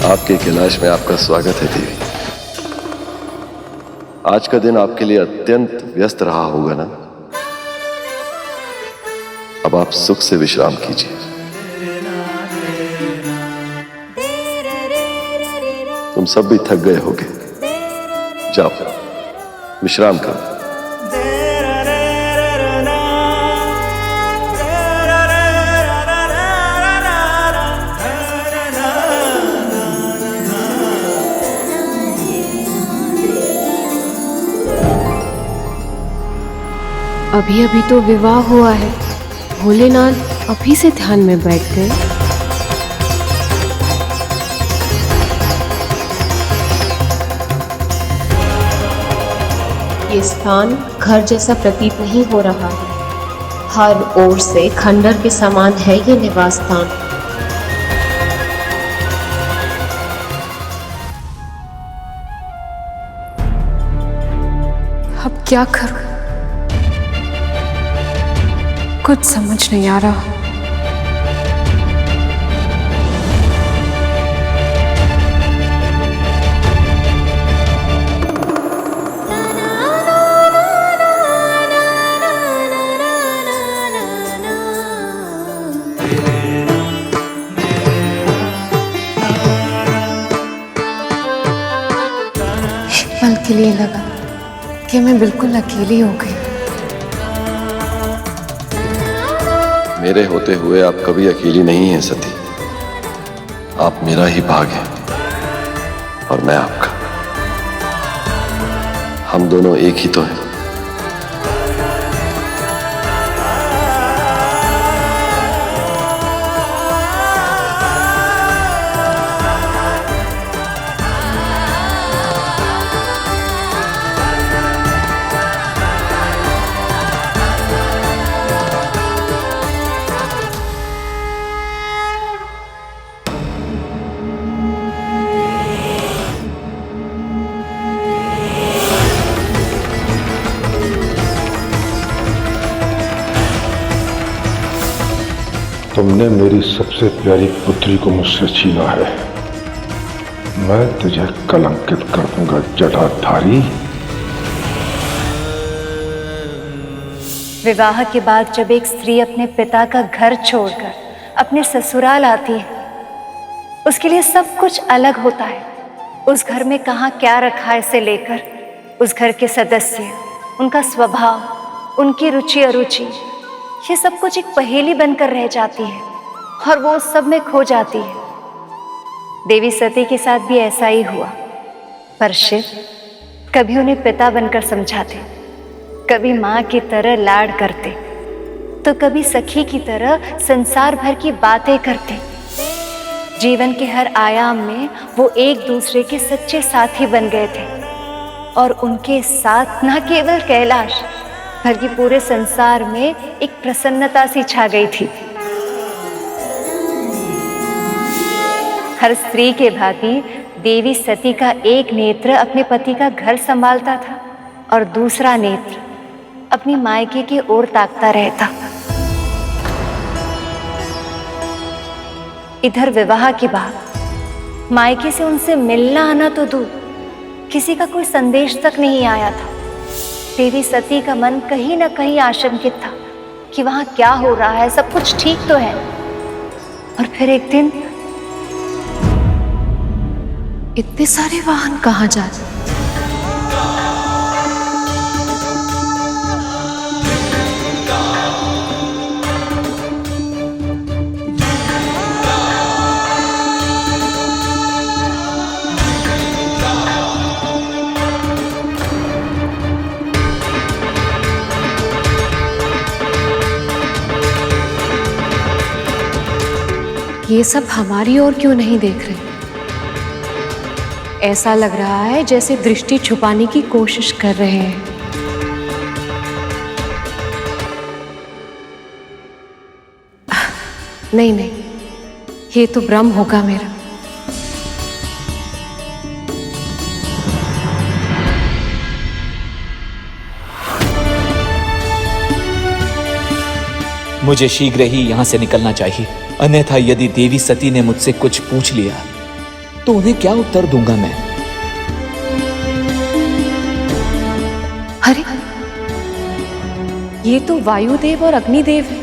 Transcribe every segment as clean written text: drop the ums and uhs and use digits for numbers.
आपके कैलाश में आपका स्वागत है देवी। आज का दिन आपके लिए अत्यंत व्यस्त रहा होगा ना। अब आप सुख से विश्राम कीजिए। तुम सब भी थक गए होगे, जाओ विश्राम करो। अभी अभी तो विवाह हुआ है, भोलेनाथ अभी से ध्यान में बैठ गए। ये स्थान घर जैसा प्रतीत नहीं हो रहा है। हर ओर से खंडर के समान है ये निवास स्थान। अब क्या करूं? कुछ समझ नहीं आ रहा। पल के लिए लगा कि मैं बिल्कुल अकेली हो गई। मेरे होते हुए आप कभी अकेली नहीं हैं सती। आप मेरा ही भाग हैं और मैं आपका। हम दोनों एक ही तो हैं। तुमने मेरी सबसे प्यारी पुत्री को मुझसे छीना है। मैं तुझे कलंकित कर दूंगा जटाधारी। विवाह के बाद जब एक स्त्री अपने पिता का घर छोड़कर अपने ससुराल आती है, उसके लिए सब कुछ अलग होता है। उस घर में कहाँ क्या रखा है से लेकर उस घर के सदस्य, उनका स्वभाव, उनकी रुचि अरुचि, ये सब कुछ एक पहेली बनकर रह जाती है और वो उस सब में खो जाती है। देवी सती के साथ भी ऐसा ही हुआ, पर शिव कभी उन्हें पिता बनकर समझाते, कभी माँ की तरह लाड करते, तो कभी सखी की तरह संसार भर की बातें करते। जीवन के हर आयाम में वो एक दूसरे के सच्चे साथी बन गए थे और उनके साथ न केवल कैलाश बल्कि पूरे संसार में एक प्रसन्नता सी छा गई थी। हर स्त्री के भांति देवी सती का एक नेत्र अपने पति का घर संभालता था और दूसरा नेत्र अपनी मायके की ओर ताकता रहता। इधर विवाह के बाद मायके से उनसे मिलना आना तो दूर, किसी का कोई संदेश तक नहीं आया था। देवी सती का मन कहीं ना कहीं आशंकित था कि वहां क्या हो रहा है, सब कुछ ठीक तो है। और फिर एक दिन इतने सारे वाहन कहाँ जा रहे? ये सब हमारी ओर क्यों नहीं देख रहे? ऐसा लग रहा है जैसे दृष्टि छुपाने की कोशिश कर रहे हैं। नहीं नहीं, ये तो भ्रम होगा मेरा। मुझे शीघ्र ही यहाँ से निकलना चाहिए, अन्यथा यदि देवी सती ने मुझसे कुछ पूछ लिया तो उन्हें क्या उत्तर दूंगा मैं? अरे, ये तो वायुदेव और अग्निदेव है।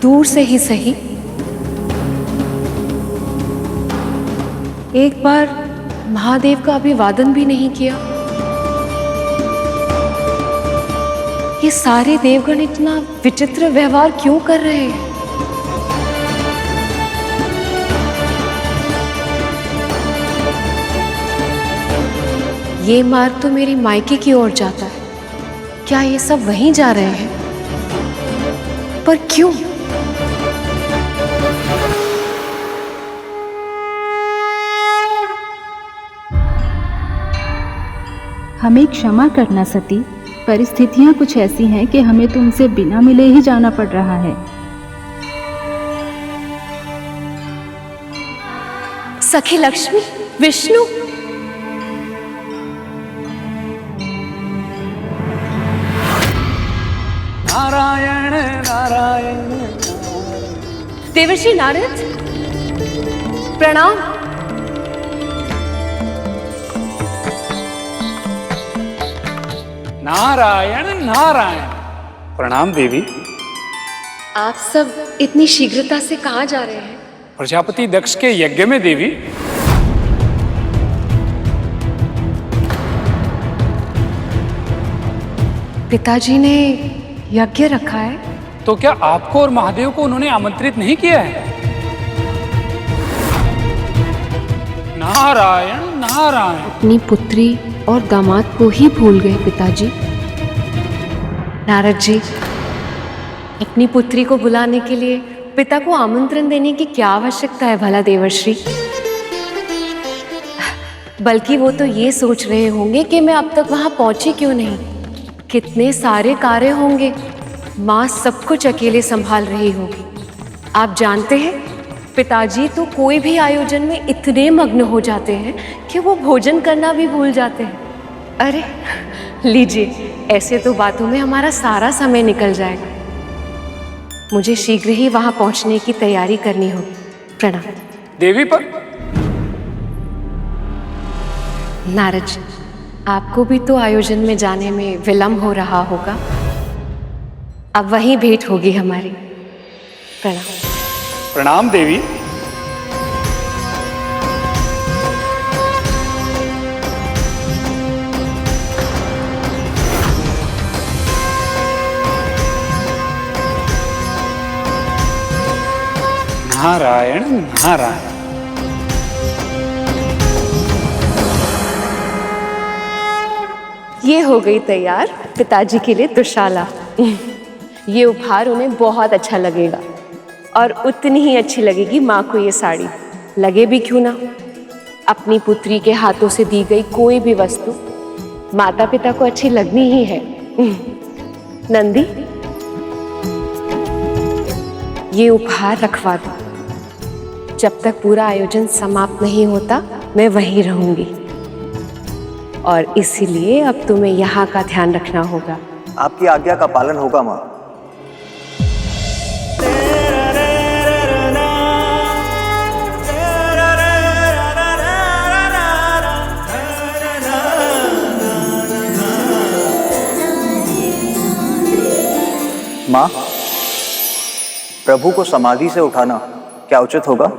दूर से ही सही, एक बार महादेव का अभिवादन भी नहीं किया। ये सारे देवगण इतना विचित्र व्यवहार क्यों कर रहे हैं? ये मार्ग तो मेरी मायके की ओर जाता है। क्या ये सब वहीं जा रहे हैं? पर क्यों? हमें क्षमा करना सती, परिस्थितियां कुछ ऐसी हैं कि हमें तुमसे बिना मिले ही जाना पड़ रहा है। सखी लक्ष्मी, विष्णु, नारायण नारायण। देवर्षि नारद, प्रणाम। नारायण नारायण। प्रणाम देवी। आप सब इतनी शीघ्रता से कहाँ जा रहे हैं? प्रजापति दक्ष के यज्ञ में देवी। पिताजी ने यज्ञ रखा है? तो क्या आपको और महादेव को उन्होंने आमंत्रित नहीं किया है? नारायण नारायण। अपनी पुत्री और दामाद को ही भूल गए पिताजी। नारद जी, अपनी पुत्री को बुलाने के लिए पिता को आमंत्रण देने की क्या आवश्यकता है भला देवर्षि? बल्कि वो तो ये सोच रहे होंगे कि मैं अब तक वहां पहुंची क्यों नहीं। कितने सारे कार्य होंगे, माँ सब कुछ अकेले संभाल रही होगी। आप जानते हैं, पिताजी तो कोई भी आयोजन में इतने मग्न हो जाते हैं कि वो भोजन करना भी भूल जाते हैं। अरे लीजिए, ऐसे तो बातों में हमारा सारा समय निकल जाएगा। मुझे शीघ्र ही वहां पहुंचने की तैयारी करनी होगी। प्रणाम देवी। पर नारद जी, आपको भी तो आयोजन में जाने में विलंब हो रहा होगा। अब वहीं भेंट होगी हमारी। प्रणाम। प्रणाम देवी। नारायण नारायण। ये हो गई तैयार पिताजी के लिए दुशाला। ये उपहार उन्हें बहुत अच्छा लगेगा और उतनी ही अच्छी लगेगी माँ को ये साड़ी। लगे भी क्यों ना, अपनी पुत्री के हाथों से दी गई कोई भी वस्तु माता पिता को अच्छी लगनी ही है। नंदी, ये उपहार रखवा दो। जब तक पूरा आयोजन समाप्त नहीं होता मैं वहीं रहूंगी, और इसीलिए अब तुम्हें यहाँ का ध्यान रखना होगा। आपकी आज्ञा का पालन होगा माँ। माँ, प्रभु को समाधि से उठाना क्या उचित होगा?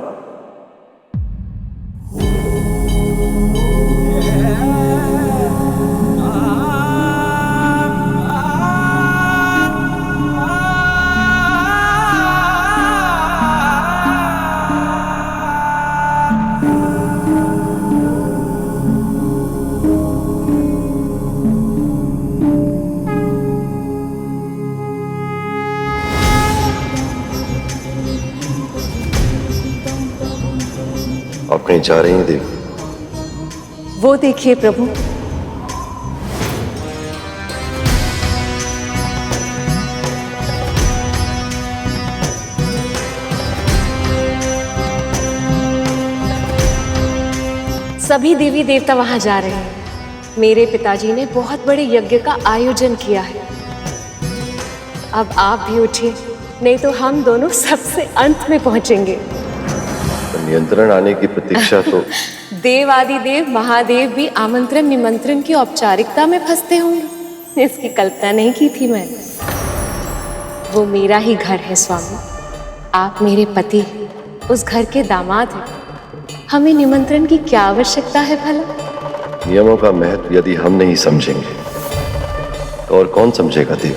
आप कहीं जा रही हैं देवी? वो देखिए प्रभु, सभी देवी देवता वहां जा रहे हैं। मेरे पिताजी ने बहुत बड़े यज्ञ का आयोजन किया है। अब आप भी उठिए, नहीं तो हम दोनों सबसे अंत में पहुंचेंगे। नियंत्रण आने की प्रतीक्षा तो देव आदि देव महादेव भी आमंत्रण निमंत्रण की औपचारिकता में फंसते होंगे, इसकी कल्पना नहीं की थी मैंने। वो मेरा ही घर है स्वामी, आप मेरे पति हैं, उस घर के दामाद हैं। हमें निमंत्रण की क्या आवश्यकता है भला? नियमों का महत्व यदि हम नहीं समझेंगे तो और कौन समझेगा देव?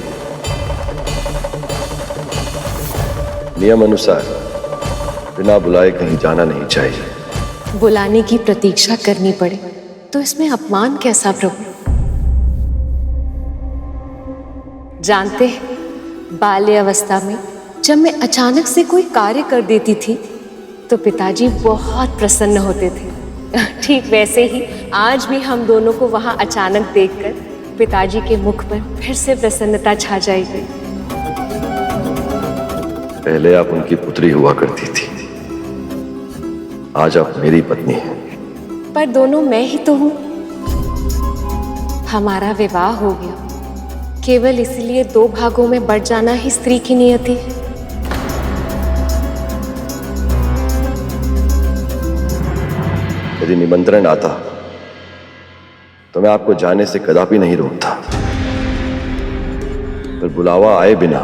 नियम अनुसार बिना बुलाए कहीं जाना नहीं चाहिए। बुलाने की प्रतीक्षा करनी पड़े तो इसमें अपमान कैसा प्रभु? जानते हैं, बाल्य अवस्था में जब मैं अचानक से कोई कार्य कर देती थी तो पिताजी बहुत प्रसन्न होते थे। ठीक वैसे ही आज भी हम दोनों को वहां अचानक देखकर पिताजी के मुख पर फिर से प्रसन्नता छा जाएगी। पहले आप उनकी पुत्री हुआ करती थी, आज आप मेरी पत्नी हैं। पर दोनों मैं ही तो हूं। हमारा विवाह हो गया, केवल इसलिए दो भागों में बढ़ जाना ही स्त्री की नियति है। यदि निमंत्रण आता तो मैं आपको जाने से कदापि नहीं रोकता, पर बुलावा आए बिना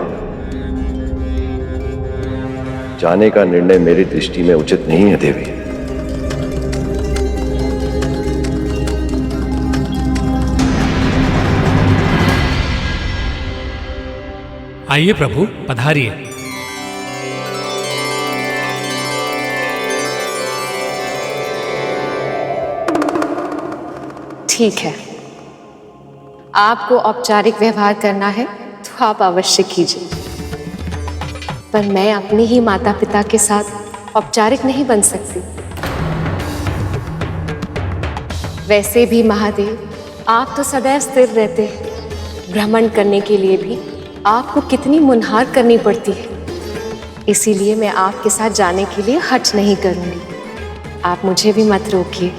जाने का निर्णय मेरी दृष्टि में उचित नहीं है देवी। आइए प्रभु, पधारिए। ठीक है, आपको औपचारिक व्यवहार करना है तो आप अवश्य कीजिए, पर मैं अपने ही माता पिता के साथ औपचारिक नहीं बन सकती। वैसे भी महादेव, आप तो सदैव स्थिर रहते हैं। भ्रमण करने के लिए भी आपको कितनी मुनहार करनी पड़ती है, इसीलिए मैं आपके साथ जाने के लिए हठ नहीं करूंगी। आप मुझे भी मत रोकिए।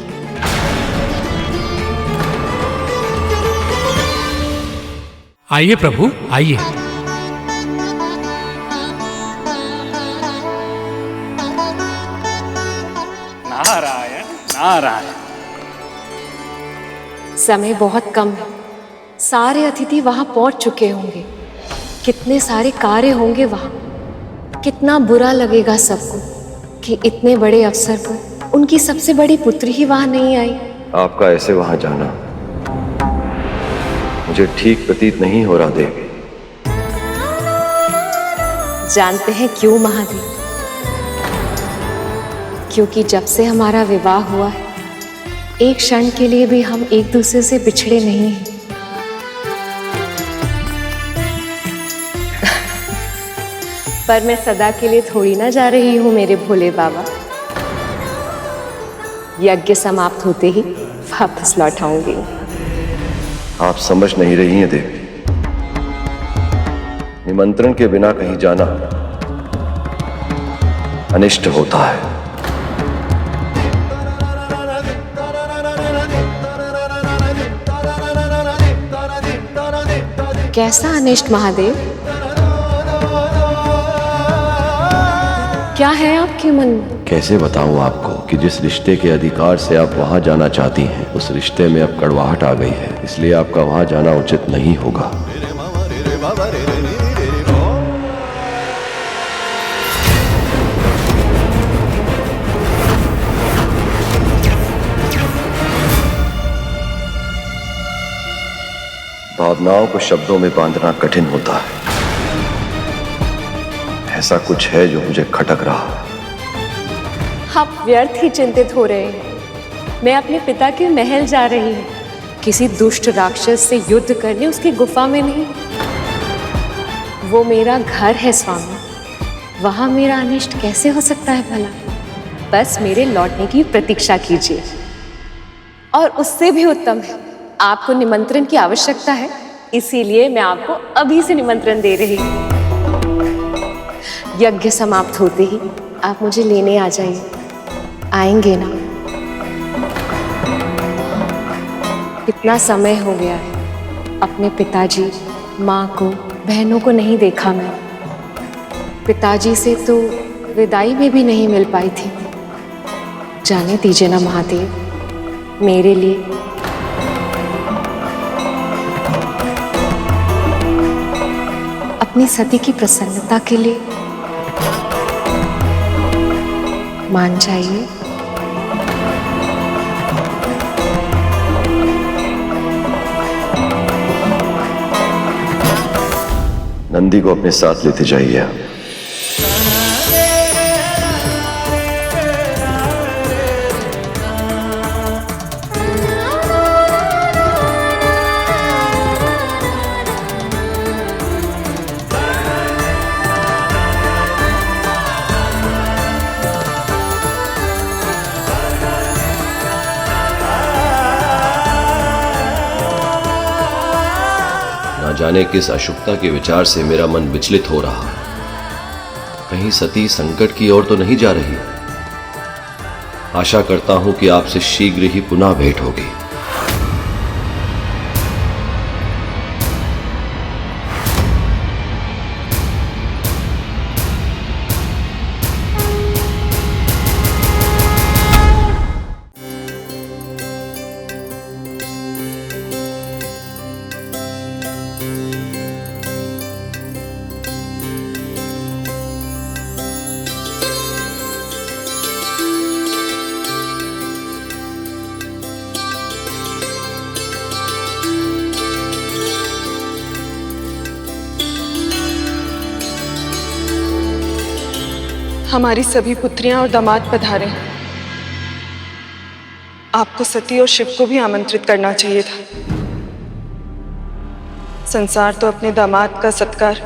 आइए प्रभु, आइए। नारायण नारायण। समय बहुत कम है, सारे अतिथि वहां पहुंच चुके होंगे। कितने सारे कार्य होंगे वहां। कितना बुरा लगेगा सबको कि इतने बड़े अवसर पर उनकी सबसे बड़ी पुत्री ही वहां नहीं आई। आपका ऐसे वहां जाना मुझे ठीक प्रतीत नहीं हो रहा देवी। जानते हैं क्यों महादेव? क्योंकि जब से हमारा विवाह हुआ है, एक क्षण के लिए भी हम एक दूसरे से बिछड़े नहीं हैं। पर मैं सदा के लिए थोड़ी ना जा रही हूं मेरे भोले बाबा। यज्ञ समाप्त होते ही वापस लौट आऊंगी। आप समझ नहीं रही हैं देवी, निमंत्रण के बिना कहीं जाना अनिष्ट होता है। कैसा अनिष्ट महादेव? क्या है आपके मन में? कैसे बताऊं आपको कि जिस रिश्ते के अधिकार से आप वहां जाना चाहती हैं, उस रिश्ते में अब कड़वाहट आ गई है, इसलिए आपका वहां जाना उचित नहीं होगा। भावनाओं को शब्दों में बांधना कठिन होता है। ऐसा कुछ है जो मुझे खटक रहा है। आप व्यर्थ ही चिंतित हो रहे हैं। मैं अपने पिता के महल जा रही हूँ, किसी दुष्ट राक्षस से युद्ध करने उसकी गुफा में नहीं। वो मेरा घर है स्वामी, वहां मेरा अनिष्ट कैसे हो सकता है भला? बस मेरे लौटने की प्रतीक्षा कीजिए। और उससे भी उत्तम है, आपको निमंत्रण की आवश्यकता है, इसीलिए मैं आपको अभी से निमंत्रण दे रही हूँ। यज्ञ समाप्त होते ही आप मुझे लेने आ जाइए। आएंगे ना? कितना समय हो गया है, अपने पिताजी, माँ को, बहनों को नहीं देखा मैं। पिताजी से तो विदाई में भी नहीं मिल पाई थी। जाने दीजिए ना महादेव, मेरे लिए अपनी सती की प्रसन्नता के लिए मान जाइए। नंदी को अपने साथ लेते जाइए। ना जाने किस अशुभता के विचार से मेरा मन विचलित हो रहा। कहीं सती संकट की ओर तो नहीं जा रही। आशा करता हूं कि आपसे शीघ्र ही पुनः भेंट होगी। हमारी सभी पुत्रियां और दामाद पधारे हैं। आपको सती और शिव को भी आमंत्रित करना चाहिए था। संसार तो अपने दामाद का सत्कार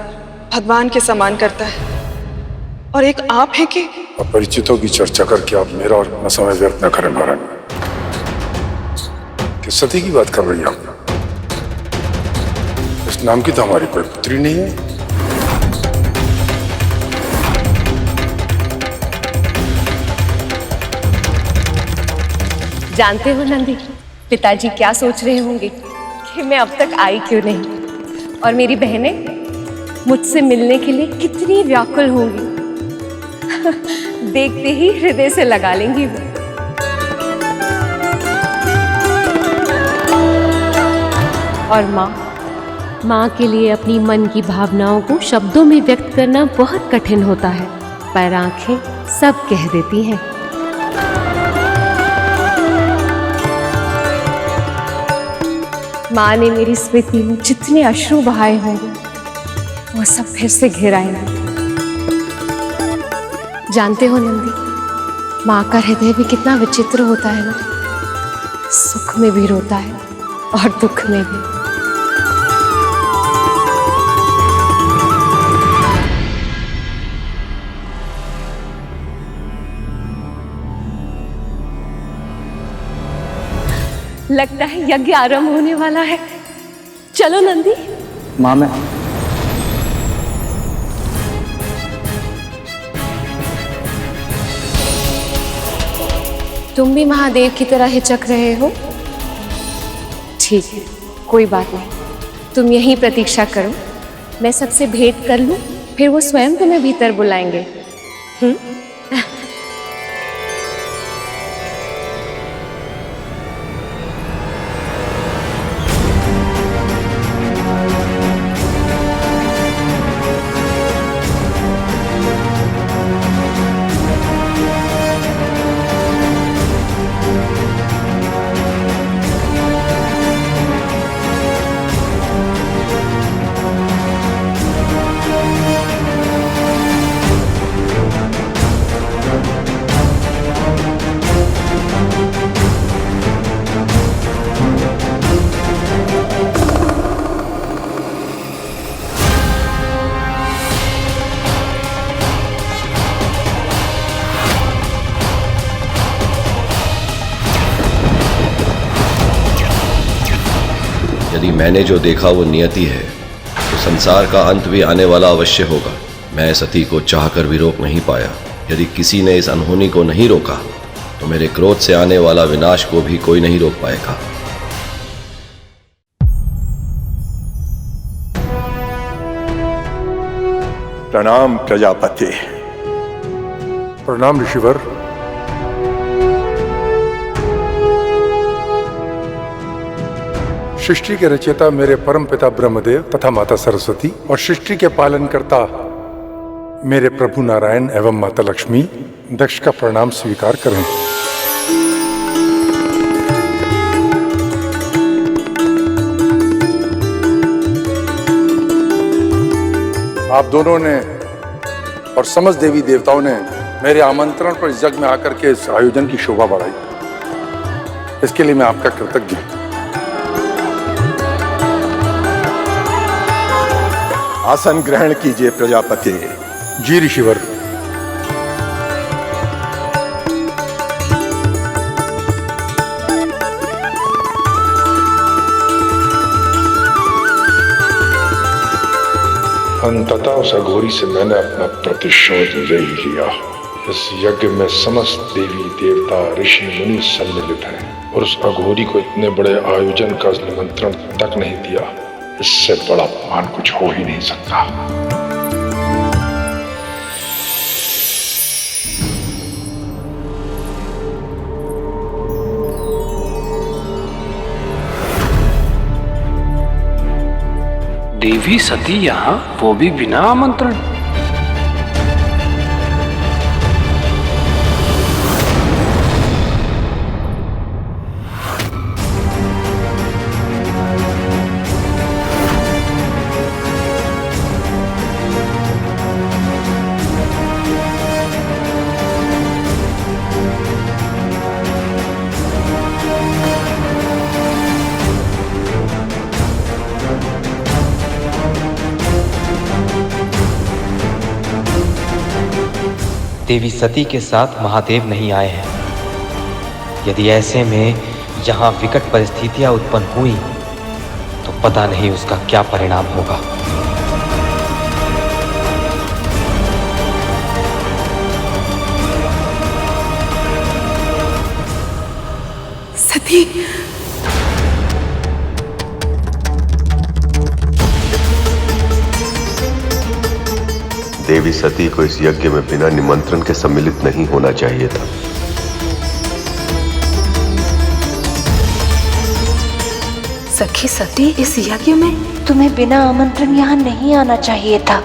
भगवान के समान करता है, और एक आप हैं कि अपरिचितों की चर्चा करके आप मेरा और अपना समय व्यर्थ न करें नारायण। किस सती की बात कर रही हैं आप? इस नाम की तो हमारी कोई पुत्री नहीं है। जानते हो नंदी, पिताजी क्या सोच रहे होंगे कि मैं अब तक आई क्यों नहीं, और मेरी बहनें मुझसे मिलने के लिए कितनी व्याकुल होंगी। देखते ही हृदय से लगा लेंगी वो। और माँ के लिए अपनी मन की भावनाओं को शब्दों में व्यक्त करना बहुत कठिन होता है, पर आंखें सब कह देती हैं। माँ ने मेरी स्मृति में जितने अश्रु बहाए होंगे वो सब फिर से घिर आएंगे। जानते हो नंदी, माँ का हृदय भी कितना विचित्र होता है ना, सुख में भी रोता है और दुख में भी। लगता है यज्ञ आरंभ होने वाला है। चलो नंदी। माँ मैं तुम भी महादेव की तरह हिचक रहे हो? ठीक है, कोई बात नहीं, तुम यहीं प्रतीक्षा करो, मैं सबसे भेंट कर लूं, फिर वो स्वयं तुम्हें भीतर बुलाएंगे। यदि मैंने जो देखा वो नियति है, तो संसार का अंत भी आने वाला अवश्य होगा। मैं सती को चाहकर भी रोक नहीं पाया। यदि किसी ने इस अनहोनी को नहीं रोका, तो मेरे क्रोध से आने वाला विनाश को भी कोई नहीं रोक पाएगा। प्रणाम प्रजापति। प्रणाम ऋषिवर। सृष्टि के रचयिता मेरे परम पिता ब्रह्मदेव तथा माता सरस्वती और सृष्टि के पालन करता मेरे प्रभु नारायण एवं माता लक्ष्मी दक्ष का प्रणाम स्वीकार करें। आप दोनों ने और समस्त देवी देवताओं ने मेरे आमंत्रण पर इस यज्ञ में आकर के इस आयोजन की शोभा बढ़ाई, इसके लिए मैं आपका कृतज्ञ हूं। आसन ग्रहण कीजिए प्रजापति। जी ऋषिवर। अंततः उस अघोरी से मैंने अपना प्रतिशोध ले ही लिया। इस यज्ञ में समस्त देवी देवता ऋषि मुनि सम्मिलित हैं और उस अघोरी को इतने बड़े आयोजन का निमंत्रण तक नहीं दिया। इससे बड़ा अपमान कुछ हो ही नहीं सकता। देवी सती यहाँ, वो भी बिना आमंत्रण। देवी सती के साथ महादेव नहीं आए हैं। यदि ऐसे में यहाँ विकट परिस्थितियां उत्पन्न हुई तो पता नहीं उसका क्या परिणाम होगा। सती, देवी सती को इस यज्ञ में बिना निमंत्रण के सम्मिलित नहीं होना चाहिए था। सखी सती, इस यज्ञ में तुम्हें बिना आमंत्रण यहाँ नहीं आना चाहिए था।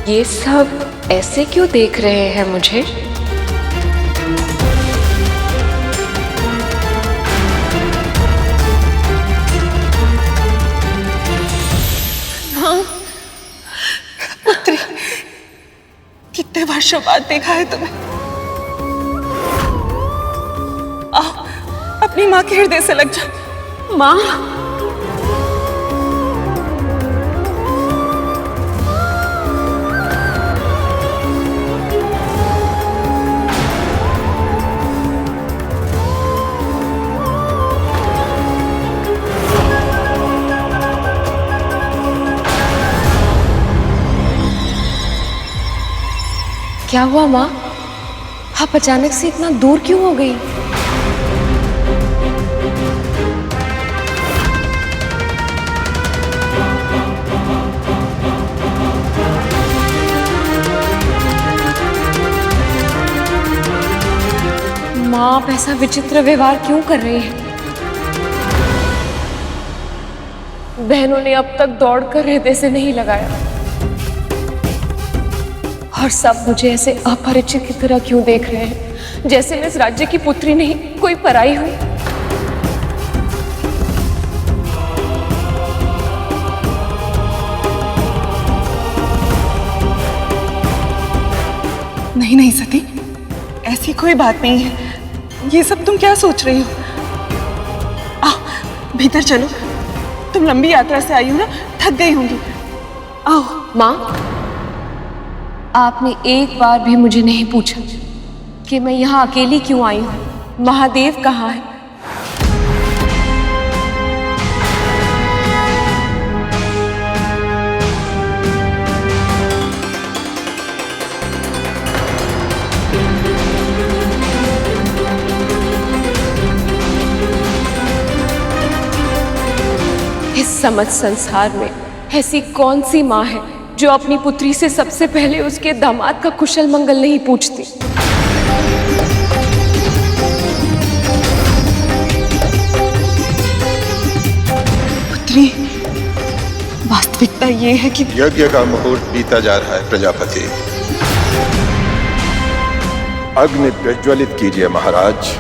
ये सब ऐसे क्यों देख रहे हैं मुझे? पुत्री, कितने वर्षों बाद देखा है तुम्हें। आओ, अपनी माँ के हृदय से लग जा। माँ, क्या हुआ माँ? आप अचानक से इतना दूर क्यों हो गई? माँ, आप ऐसा विचित्र व्यवहार क्यों कर रही हैं? बहनों ने अब तक दौड़कर हृदय से नहीं लगाया और सब मुझे ऐसे अपरिचित की तरह क्यों देख रहे हैं, जैसे मैं इस राज्य की पुत्री नहीं, कोई पराई हूं। नहीं नहीं सती, ऐसी कोई बात नहीं है। ये सब तुम क्या सोच रही हो? आओ भीतर चलो, तुम लंबी यात्रा से आई हो ना, थक गई होंगी। आओ। माँ, आपने एक बार भी मुझे नहीं पूछा कि मैं यहाँ अकेली क्यों आई हूँ। महादेव कहाँ है? इस समस्त संसार में ऐसी कौन सी माँ है जो अपनी पुत्री से सबसे पहले उसके दामाद का कुशल मंगल नहीं पूछती। पुत्री, वास्तविकता ये है कि यज्ञ का मुहूर्त बीता जा रहा है प्रजापति। अग्नि प्रज्वलित कीजिए महाराज।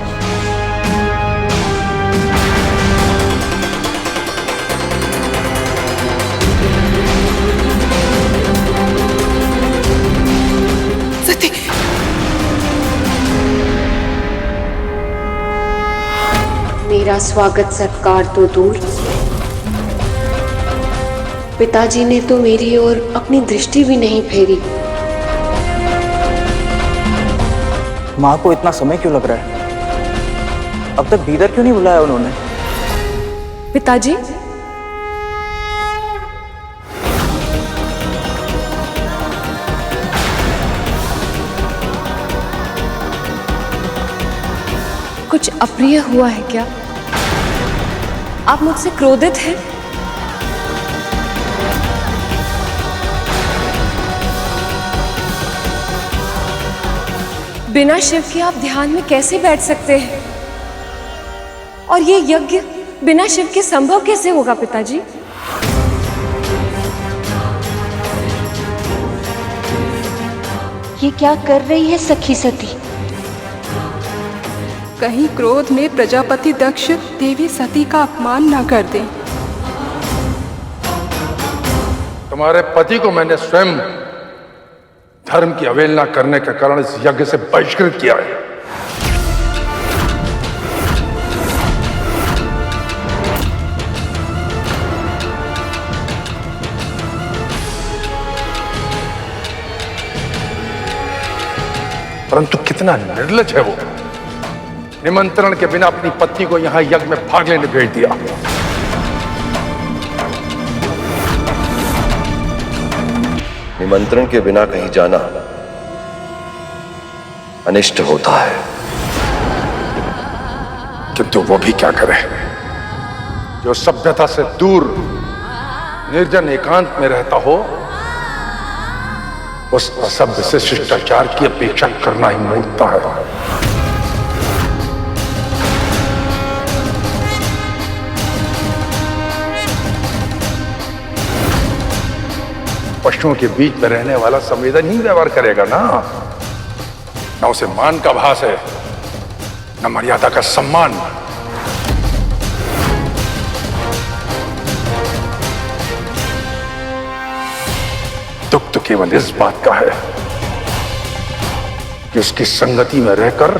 सती, मेरा स्वागत सत्कार तो दूर, पिताजी ने तो मेरी ओर अपनी दृष्टि भी नहीं फेरी। माँ को इतना समय क्यों लग रहा है? अब तक भीतर क्यों नहीं बुलाया उन्होंने? पिताजी, कुछ अप्रिय हुआ है क्या? आप मुझसे क्रोधित हैं? बिना शिव के आप ध्यान में कैसे बैठ सकते हैं? और ये यज्ञ बिना शिव के संभव कैसे होगा पिताजी? ये क्या कर रही है सखी सती? कहीं क्रोध में प्रजापति दक्ष देवी सती का अपमान ना कर दें। तुम्हारे पति को मैंने स्वयं धर्म की अवहेलना करने के कारण इस यज्ञ से बहिष्कृत किया है। परंतु कितना निर्लज है वो, निमंत्रण के बिना अपनी पत्नी को यहां यज्ञ में भाग लेने भेज दिया। निमंत्रण के बिना कहीं जाना अनिष्ट होता है। किंतु वो भी क्या करे जो सभ्यता से दूर निर्जन एकांत में रहता हो, उस असभ्य से शिष्टाचार की अपेक्षा करना ही मूर्खता है। पशुओं के बीच में रहने वाला संवेदनहीन व्यवहार करेगा ना, न उसे मान का भास है, न मर्यादा का सम्मान। दुख तो केवल इस बात का है कि उसकी संगति में रहकर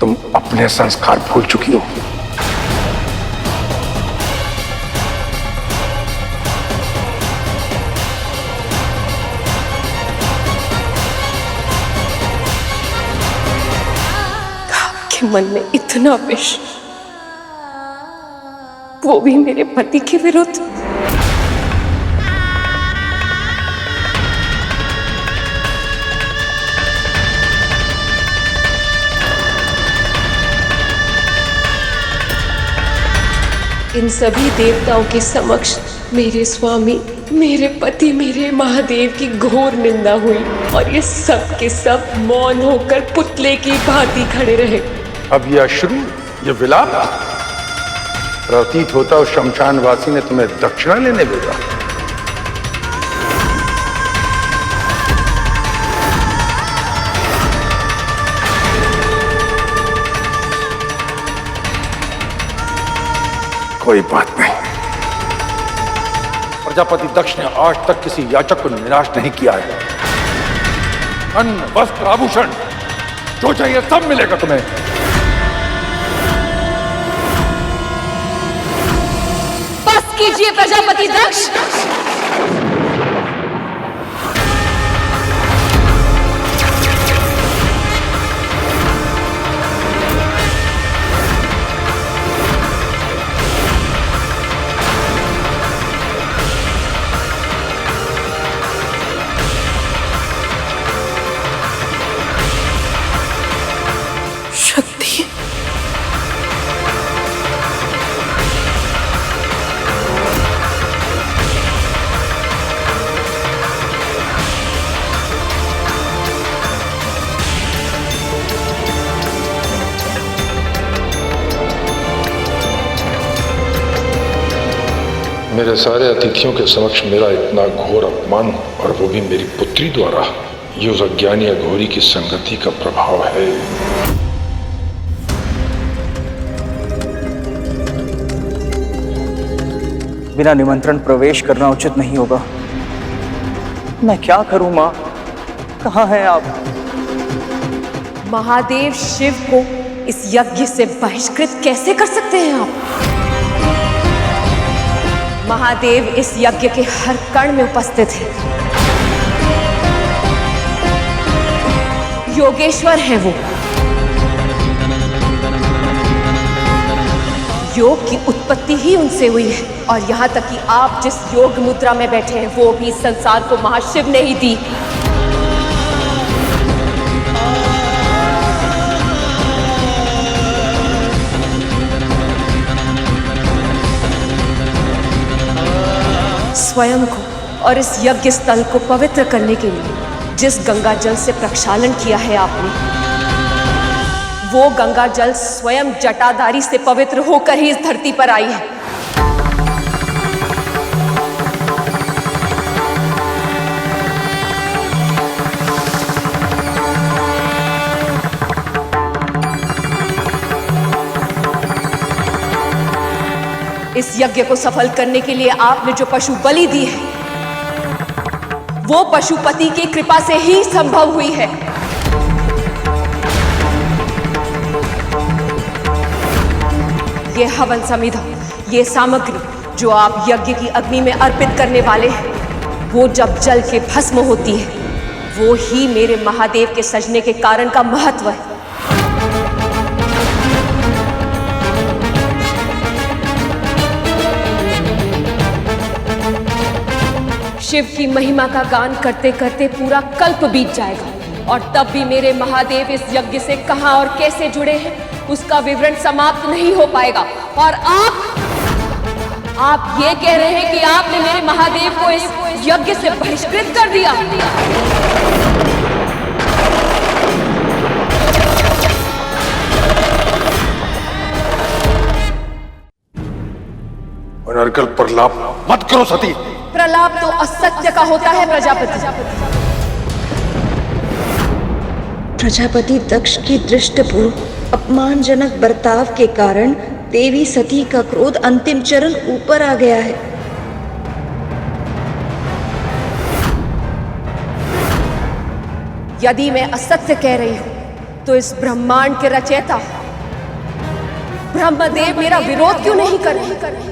तुम अपने संस्कार भूल चुकी हो। के मन में इतना विष, वो भी मेरे पति के विरुद्ध। इन सभी देवताओं के समक्ष मेरे स्वामी, मेरे पति, मेरे महादेव की घोर निंदा हुई और ये सब के सब मौन होकर पुतले की भांति खड़े रहे। अब यह अश्रु, ये विलाप प्रतीत होता उस शमशानवासी ने तुम्हें दक्षिणा लेने भेजा। कोई बात नहीं, प्रजापति दक्ष ने आज तक किसी याचक को निराश नहीं किया है। अन्न, वस्त्र, आभूषण जो चाहिए सब मिलेगा तुम्हें। बस कीजिए प्रजापति दक्ष। शक्ति, मेरे सारे अतिथियों के समक्ष मेरा इतना घोर अपमान, और वो भी मेरी पुत्री द्वारा, ये उस अज्ञानी अघोरी की संगति का प्रभाव है। बिना निमंत्रण प्रवेश करना उचित नहीं होगा। मैं क्या करूं माँ? कहाँ हैं आप? महादेव शिव को इस यज्ञ से बहिष्कृत कैसे कर सकते हैं आप? महादेव इस यज्ञ के हर कण में उपस्थित हैं। योगेश्वर हैं वो। योग की उत्पत्ति ही उनसे हुई है, और यहाँ तक कि आप जिस योग मुद्रा में बैठे हैं वो भी संसार को महाशिव ने ही दी। स्वयं को और इस यज्ञ स्थल को पवित्र करने के लिए जिस गंगा जल से प्रक्षालन किया है आपने, वो गंगा जल स्वयं जटाधारी से पवित्र होकर ही इस धरती पर आई है। इस यज्ञ को सफल करने के लिए आपने जो पशु बलि दी है, वो पशुपति की कृपा से ही संभव हुई है। ये हवन समिधा, ये सामग्री जो आप यज्ञ की अग्नि में अर्पित करने वाले हैं, वो जब जल के भस्म होती है, वो ही मेरे महादेव के सजने के कारण का महत्व है। शिव की महिमा का गान करते करते पूरा कल्प बीत जाएगा, और तब भी मेरे महादेव इस यज्ञ से कहां और कैसे जुड़े हैं उसका विवरण समाप्त नहीं हो पाएगा। और आप ये कह रहे हैं कि आपने मेरे महादेव को इस यज्ञ से बहिष्कृत कर दिया। अनर्गल प्रलाप मत करो सती। प्रलाप तो असत्य का होता है प्रजापति। प्रजापति दक्ष की दृष्टपूर्व अपमानजनक बर्ताव के कारण देवी सती का क्रोध अंतिम चरण ऊपर आ गया है। यदि मैं असत्य कह रही हूं तो इस ब्रह्मांड के रचयिता ब्रह्मदेव मेरा विरोध क्यों नहीं कर रहे?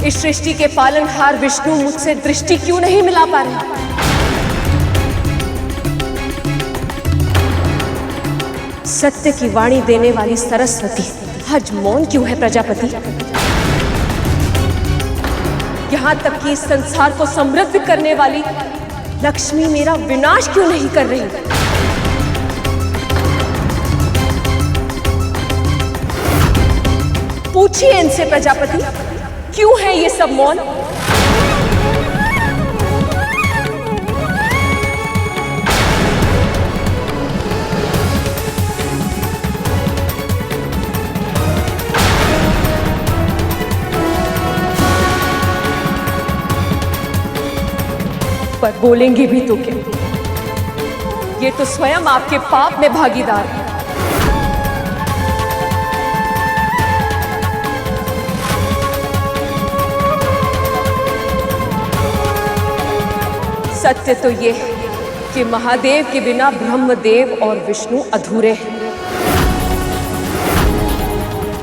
इस सृष्टि के पालनहार विष्णु मुझसे दृष्टि क्यों नहीं मिला पा रहे? सत्य की वाणी देने वाली सरस्वती आज मौन क्यों है प्रजापति? यहां तक कि इस संसार को समृद्ध करने वाली लक्ष्मी मेरा विनाश क्यों नहीं कर रही? पूछिए इनसे प्रजापति, क्यों है ये सब मौन? पर बोलेंगे भी तो क्या? ये तो स्वयं आपके पाप में भागीदार है। सत्य तो ये है कि महादेव के बिना ब्रह्मदेव और विष्णु अधूरे हैं,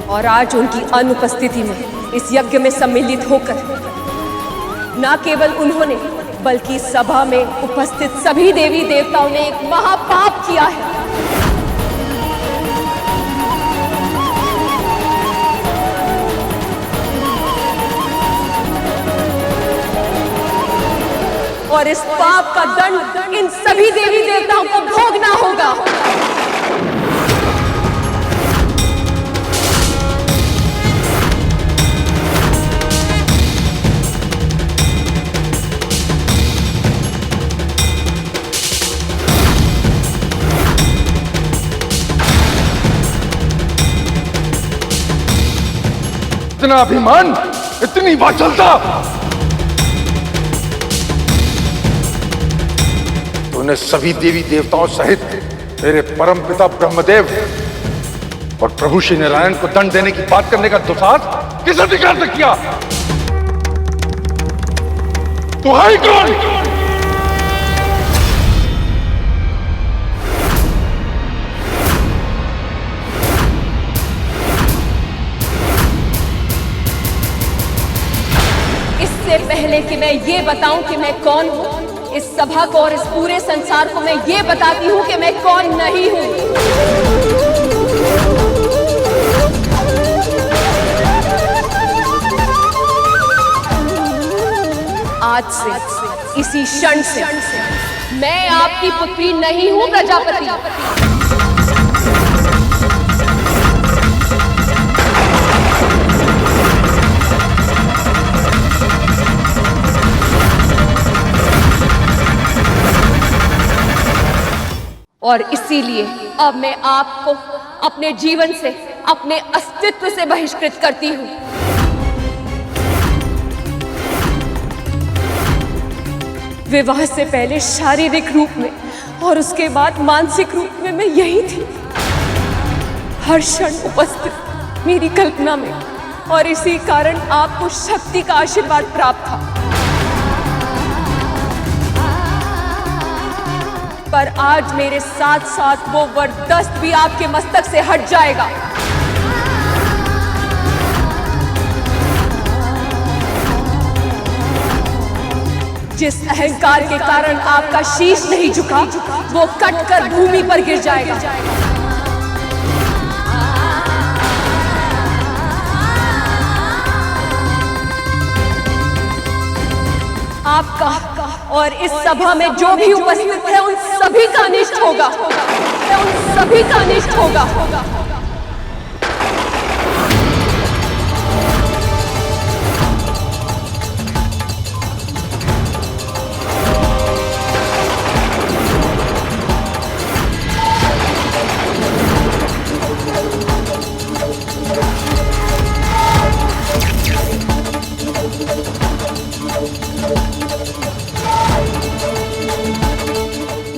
और आज उनकी अनुपस्थिति में इस यज्ञ में सम्मिलित होकर न केवल उन्होंने बल्कि सभा में उपस्थित सभी देवी देवताओं ने एक महापाप किया है। और इस पाप का दंड इन सभी देवी देवताओं को भोगना होगा। इतना अभिमान, इतनी वाचलता। तूने सभी देवी देवताओं सहित मेरे परम पिता ब्रह्मदेव और प्रभु श्री नारायण को दंड देने की बात करने का दुस्साहस किस अधिकार से किया? तू है कौन? इससे पहले कि मैं ये बताऊं कि मैं कौन हूं, इस सभा को और इस पूरे संसार को मैं ये बताती हूं कि मैं कौन नहीं हूं। आज से, इसी क्षण से मैं आपकी पुत्री नहीं हूं प्रजापति। और इसीलिए अब मैं आपको अपने जीवन से, अपने अस्तित्व से बहिष्कृत करती हूं। विवाह से पहले शारीरिक रूप में और उसके बाद मानसिक रूप में मैं यही थी, हर क्षण उपस्थित मेरी कल्पना में, और इसी कारण आपको शक्ति का आशीर्वाद प्राप्त था। पर आज मेरे साथ साथ वो वरदस्त भी आपके मस्तक से हट जाएगा। जिस अहंकार के कारण आपका शीश नहीं झुका, वो कटकर भूमि पर गिर जाएगा। आपका और इस सभा में जो भी उपस्थित है उन सभी का अनिष्ट होगा, उन सभी का अनिष्ट होगा।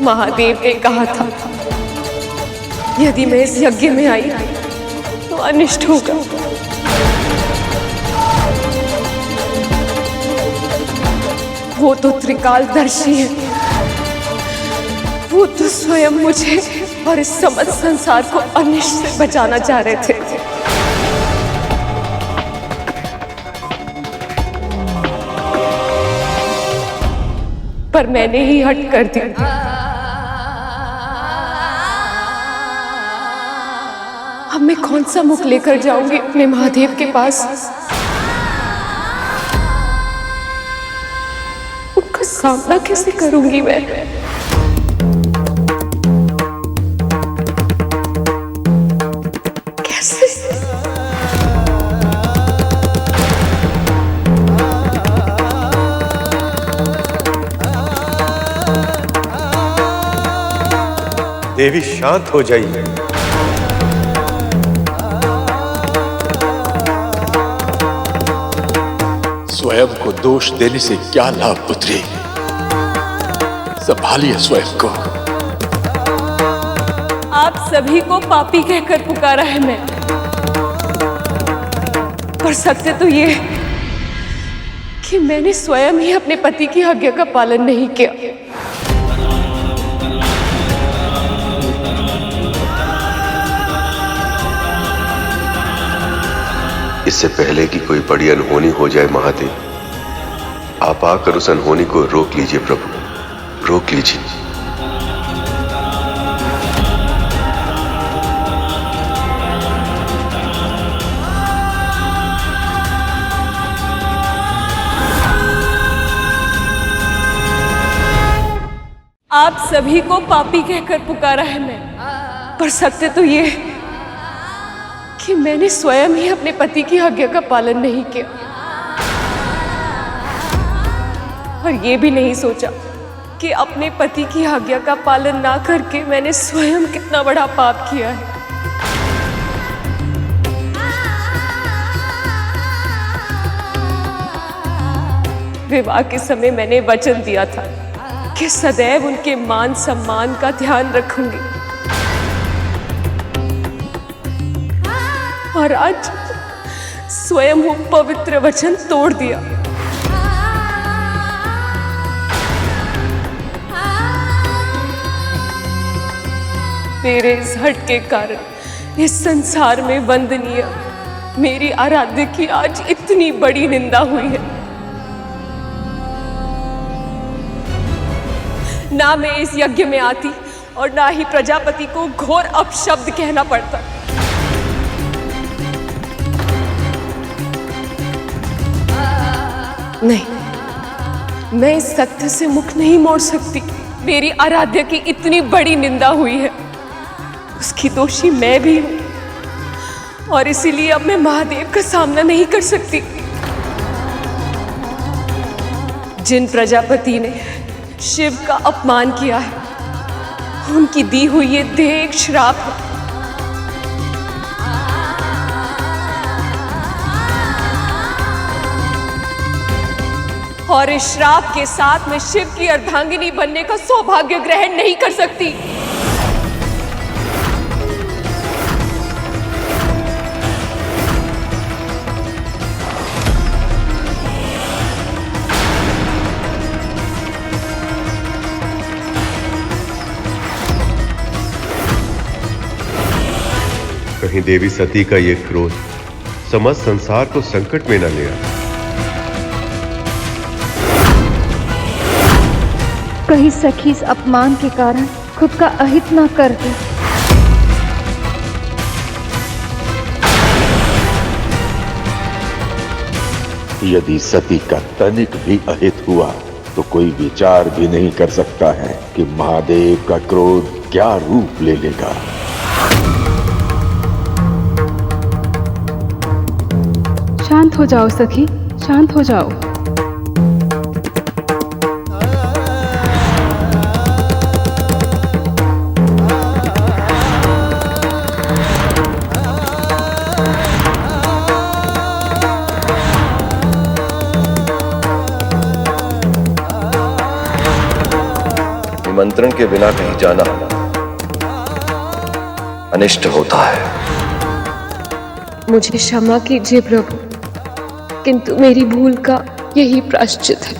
महादेव ने कहा था, यदि मैं इस यज्ञ में आई तो अनिष्ट होगा। वो तो त्रिकालदर्शी है, वो तो स्वयं मुझे और इस समस्त संसार को अनिष्ट से बचाना चाह रहे थे। पर मैंने ही हट कर दी। अब मैं कौन सा मुख लेकर जाऊंगी अपने महादेव के पास? उनका सामना कैसे करूंगी मैं? कैसे? देवी शांत हो जाइए। स्वयं को दोष देने से क्या लाभ पुत्री? संभालिए स्वयं को। आप सभी को पापी कहकर पुकारा है मैं, पर सत्य तो ये कि मैंने स्वयं ही अपने पति की आज्ञा का पालन नहीं किया। इससे पहले कि कोई बड़ी अनहोनी हो जाए महादेव, आप आकर उस अनहोनी को रोक लीजिए प्रभु, रोक लीजिए। आप सभी को पापी कहकर पुकारा है मैं, पर सत्य तो ये कि मैंने स्वयं ही अपने पति की आज्ञा का पालन नहीं किया, और ये भी नहीं सोचा कि अपने पति की आज्ञा का पालन ना करके मैंने स्वयं कितना बड़ा पाप किया है। विवाह के समय मैंने वचन दिया था कि सदैव उनके मान सम्मान का ध्यान रखूंगी, और आज स्वयं वो पवित्र वचन तोड़ दिया। मेरे इस हट के कारण इस संसार में वंदनीय मेरी आराध्य की आज इतनी बड़ी निंदा हुई है। ना मैं इस यज्ञ में आती और ना ही प्रजापति को घोर अपशब्द कहना पड़ता। नहीं, मैं इस सत्य से मुख नहीं मोड़ सकती। मेरी आराध्य की इतनी बड़ी निंदा हुई है, उसकी दोषी मैं भी हूं, और इसीलिए अब मैं महादेव का सामना नहीं कर सकती। जिन प्रजापति ने शिव का अपमान किया है, उनकी दी हुई ये देह एक श्राप है। और इस श्राप के साथ मैं शिव की अर्धांगिनी बनने का सौभाग्य ग्रहण नहीं कर सकती। कहीं देवी सती का ये क्रोध समस्त संसार को संकट में न ले आए। कहीं सखी इस अपमान के कारण खुद का अहित न कर दे। यदि सती का तनिक भी अहित हुआ तो कोई विचार भी नहीं कर सकता है कि महादेव का क्रोध क्या रूप ले लेगा। शांत हो जाओ सखी, शांत हो जाओ। निमंत्रण के बिना कहीं जाना अनिष्ट होता है। मुझे क्षमा कीजिए प्रभु, किंतु मेरी भूल का यही प्रायश्चित है।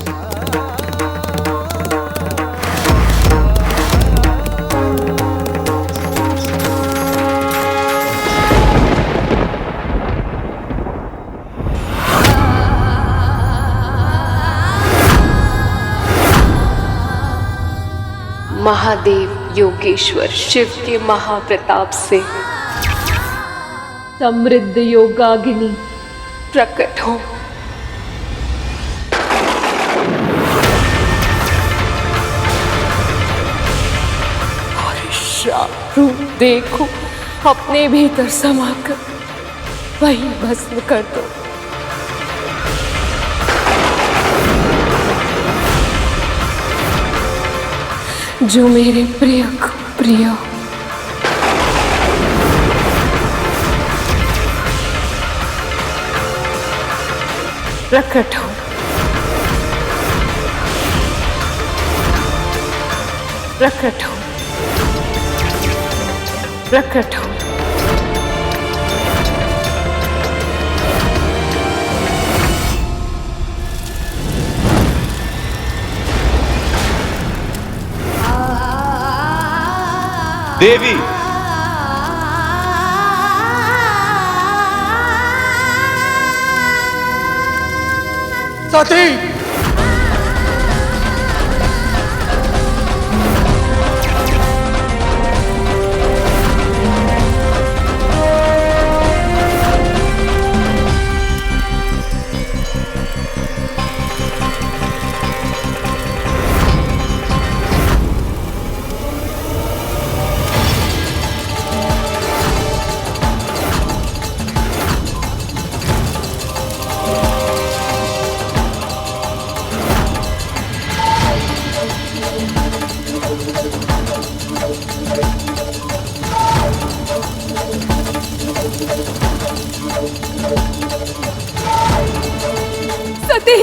महादेव योगेश्वर शिव के महाप्रताप से समृद्ध योगाग्नि प्रकट हो। और श्राप रूप देखो अपने भीतर समाकर वही भस्म कर दो। जो मेरे प्रिय को प्रिय हो। प्रकट हो। प्रकट हो। प्रकट हो। देवी सती, सती,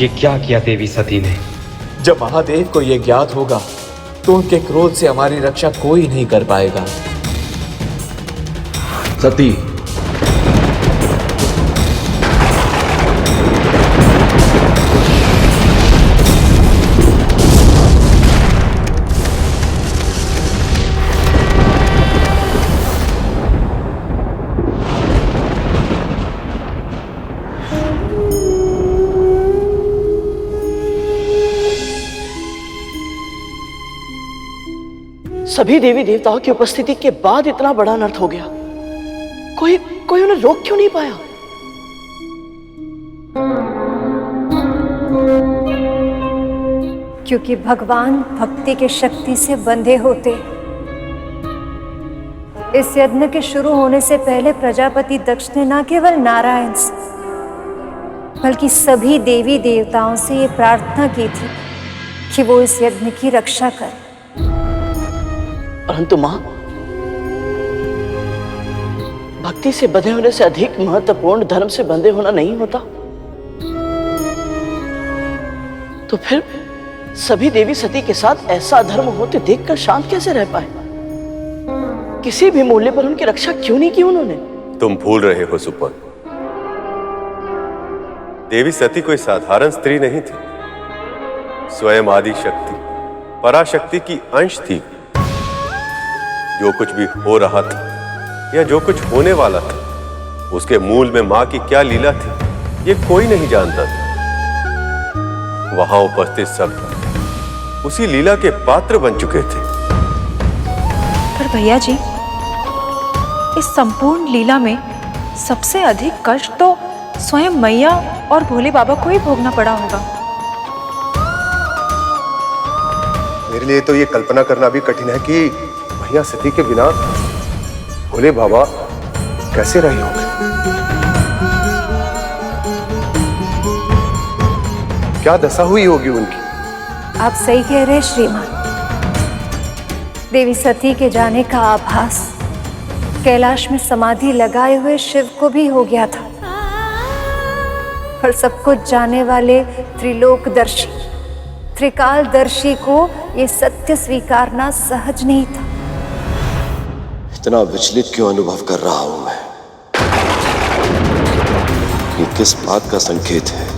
ये क्या किया देवी सती ने? जब महादेव को यह ज्ञात होगा तो उनके क्रोध से हमारी रक्षा कोई नहीं कर पाएगा। सती, सभी देवी देवताओं की उपस्थिति के बाद इतना बड़ा अनर्थ हो गया, कोई उन्हें रोक क्यों नहीं पाया? क्योंकि भगवान भक्ति की शक्ति से बंधे होते। इस यज्ञ के शुरू होने से पहले प्रजापति दक्ष ने न केवल नारायण से बल्कि सभी देवी देवताओं से ये प्रार्थना की थी कि वो इस यज्ञ की रक्षा करें। परंतु मां, भक्ति से बंधे होने से अधिक महत्वपूर्ण धर्म से बंधे होना नहीं होता। तो फिर सभी देवी सती के साथ ऐसा अधर्म होते देखकर शांत कैसे रह पाए? किसी भी मूल्य पर उनकी रक्षा क्यों नहीं की उन्होंने? तुम भूल रहे हो सुपन, देवी सती कोई साधारण स्त्री नहीं थी, स्वयं आदि शक्ति पराशक्ति की अंश थी। जो कुछ भी हो रहा था या जो कुछ होने वाला था, उसके मूल में मां की क्या लीला थी, ये कोई नहीं जानता था। वहां उपस्थित सब उसी लीला के पात्र बन चुके थे। पर भैया जी, इस संपूर्ण लीला में सबसे अधिक कष्ट तो स्वयं मैया और भोले बाबा को ही भोगना पड़ा होगा। मेरे लिए तो ये कल्पना करना भी कठिन है कि मैया सती के बिना भोले बाबा कैसे रहे होंगे। क्या दशा हुई होगी उनकी? आप सही कह रहे श्रीमान। देवी सती के जाने का आभास कैलाश में समाधि लगाए हुए शिव को भी हो गया था, और सब कुछ जाने वाले त्रिलोकदर्शी त्रिकालदर्शी को ये सत्य स्वीकारना सहज नहीं था। इतना विचलित क्यों अनुभव कर रहा हूं मैं? ये किस बात का संकेत है?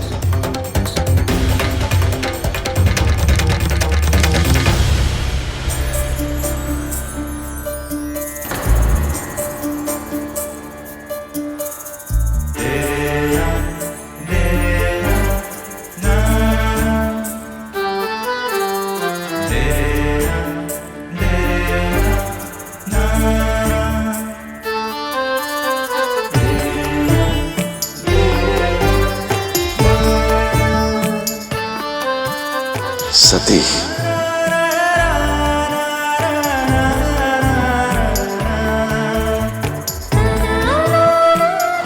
सती,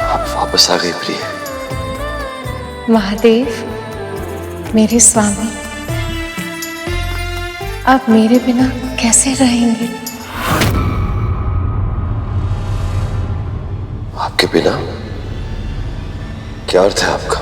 आप वापस आ गई प्रिय। महादेव, मेरे स्वामी, आप मेरे बिना कैसे रहेंगे? आपके बिना? क्या अर्थ है आपका?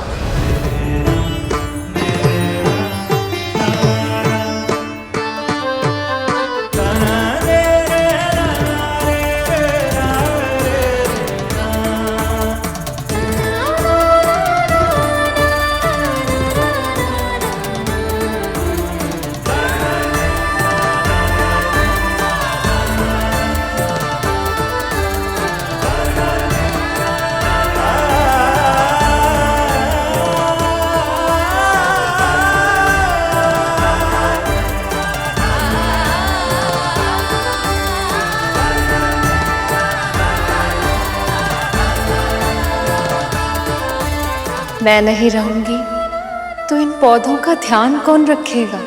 मैं नहीं रहूंगी तो इन पौधों का ध्यान कौन रखेगा?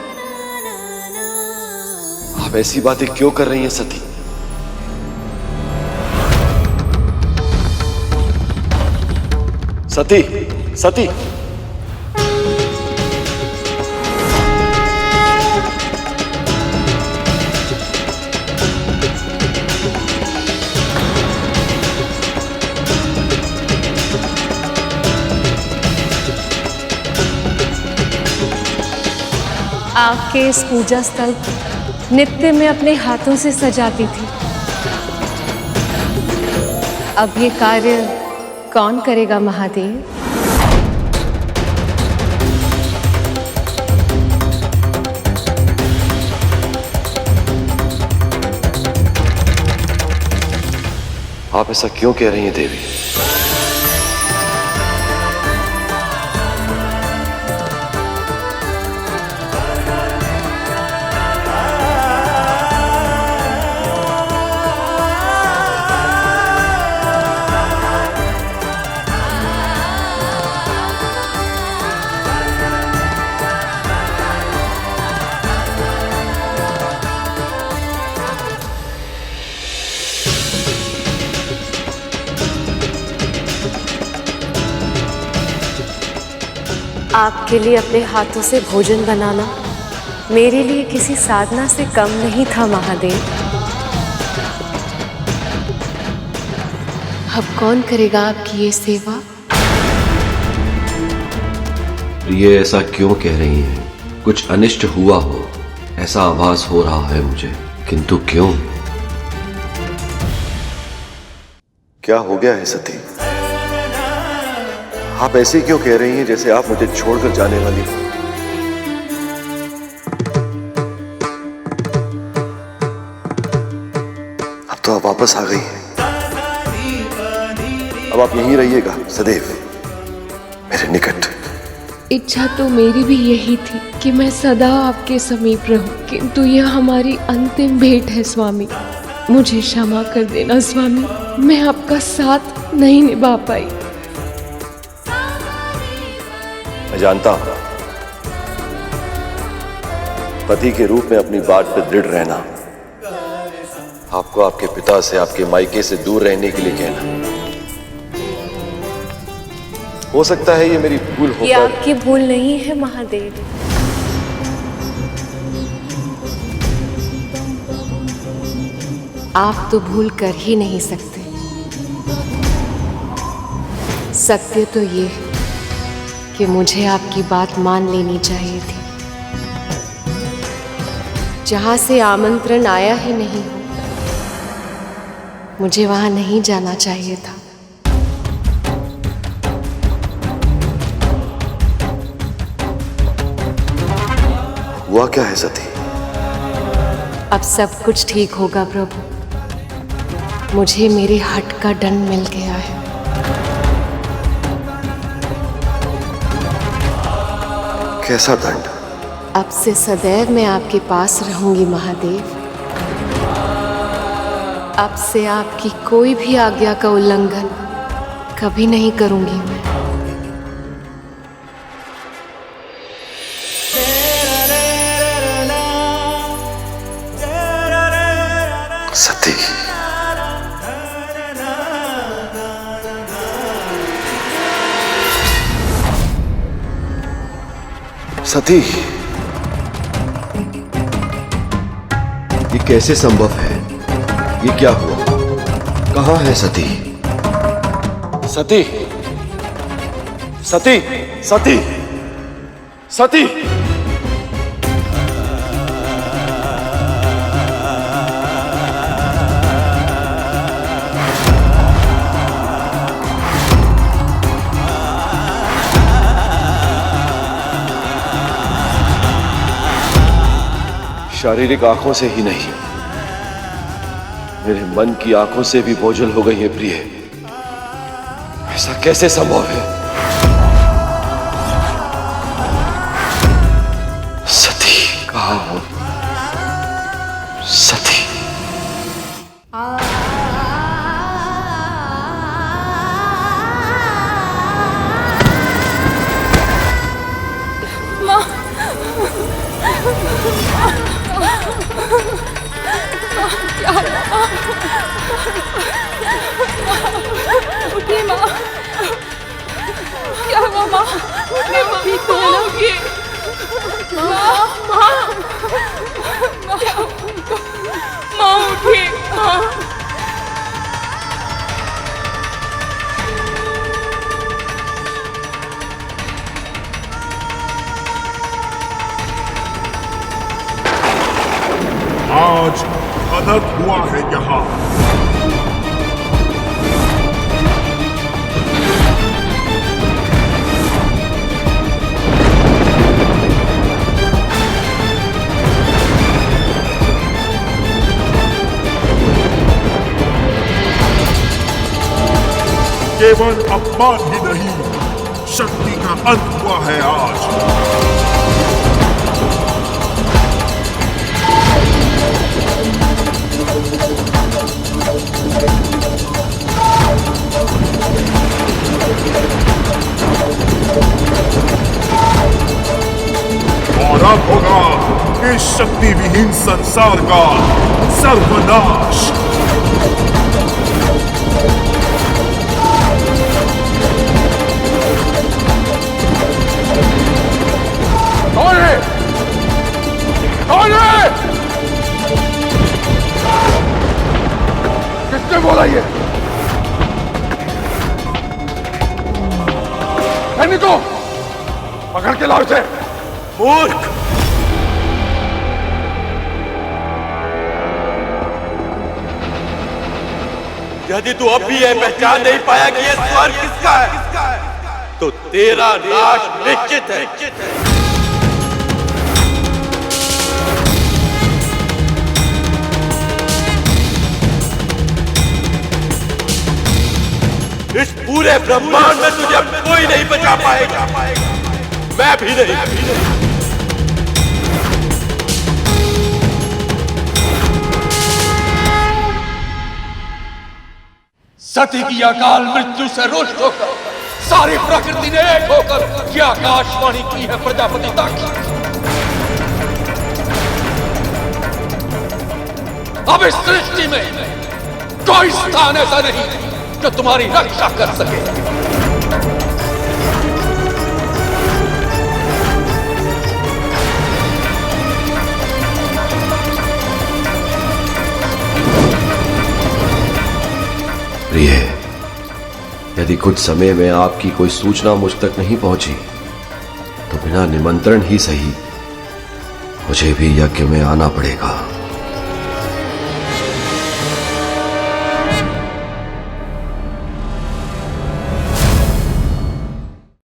आप ऐसी बातें क्यों कर रही हैं सती? सती, सती, आग के इस पूजा स्थल को नित्य में अपने हाथों से सजाती थी। अब ये कार्य कौन करेगा महादेव? आप ऐसा क्यों कह रही हैं देवी? आपके लिए अपने हाथों से भोजन बनाना मेरे लिए किसी साधना से कम नहीं था महादेव। अब कौन करेगा आपकी ये सेवा? ये ऐसा क्यों कह रही हैं? कुछ अनिष्ट हुआ हो ऐसा आभास हो रहा है मुझे, किंतु क्यों? क्या हो गया है सती? आप ऐसे क्यों कह रही हैं जैसे आप मुझे छोड़कर जाने वाली हो? अब तो आप वापस आ गई हैं। अब आप यहीं रहिएगा सदैव मेरे निकट। इच्छा तो मेरी भी यही थी कि मैं सदा आपके समीप रहूं, किंतु यह हमारी अंतिम भेंट है स्वामी। मुझे क्षमा कर देना स्वामी, मैं आपका साथ नहीं निभा पाई। मैं जानता हूं पति के रूप में अपनी बात पर दृढ़ रहना आपको आपके पिता से, आपके मायके से दूर रहने के लिए कहना। हो सकता है ये मेरी भूल हो। ये आपकी भूल नहीं है महादेव। आप तो भूल कर ही नहीं सकते। सत्य तो ये है कि मुझे आपकी बात मान लेनी चाहिए थी। जहां से आमंत्रण आया ही नहीं हो, मुझे वहां नहीं जाना चाहिए था। हुआ क्या है सती? अब सब कुछ ठीक होगा प्रभु। मुझे मेरे हट का दंड मिल गया है। कैसा दंड? अब से सदैव मैं आपके पास रहूंगी महादेव। अब से आपकी कोई भी आज्ञा का उल्लंघन कभी नहीं करूंगी मैं। सती, सती, ये कैसे संभव है? ये क्या हुआ? कहां है सती? सती, सती, सती, सती। शारीरिक आंखों से ही नहीं, मेरे मन की आंखों से भी बोझल हो गई है प्रिय। ऐसा कैसे संभव है? सती कहाँ हो? सती। उठिए माँ, क्या हुआ माँ? उठिए माँ, ठीक तो है ना? उठिए माँ, माँ, माँ उठिए माँ। अनर्थ हुआ है यहाँ। केवल अपमान ही नहीं, शक्ति का अंत हुआ है आज। और अब होगा इस शक्ति विहीन संसार का सर्वनाश। कौन है? कौन है? किसने बोला ये? को पकड़ के लाओ इसे। मूर्ख! यदि तू अब भी यह पहचान नहीं पाया कि यह स्वर्ग किसका है, तो तेरा नाश निश्चित है। इस पूरे ब्रह्मांड में तुझे अब कोई नहीं बचा पाएगा, मैं भी नहीं। सती की अकाल मृत्यु से रुष्ट होकर सारी प्रकृति ने एक होकर यह आकाशवाणी की है प्रजापति तक। अब इस सृष्टि में कोई स्थान ऐसा नहीं जो तुम्हारी रक्षा कर सके। प्रिय, यदि कुछ समय में आपकी कोई सूचना मुझ तक नहीं पहुंची तो बिना निमंत्रण ही सही मुझे भी यज्ञ में आना पड़ेगा।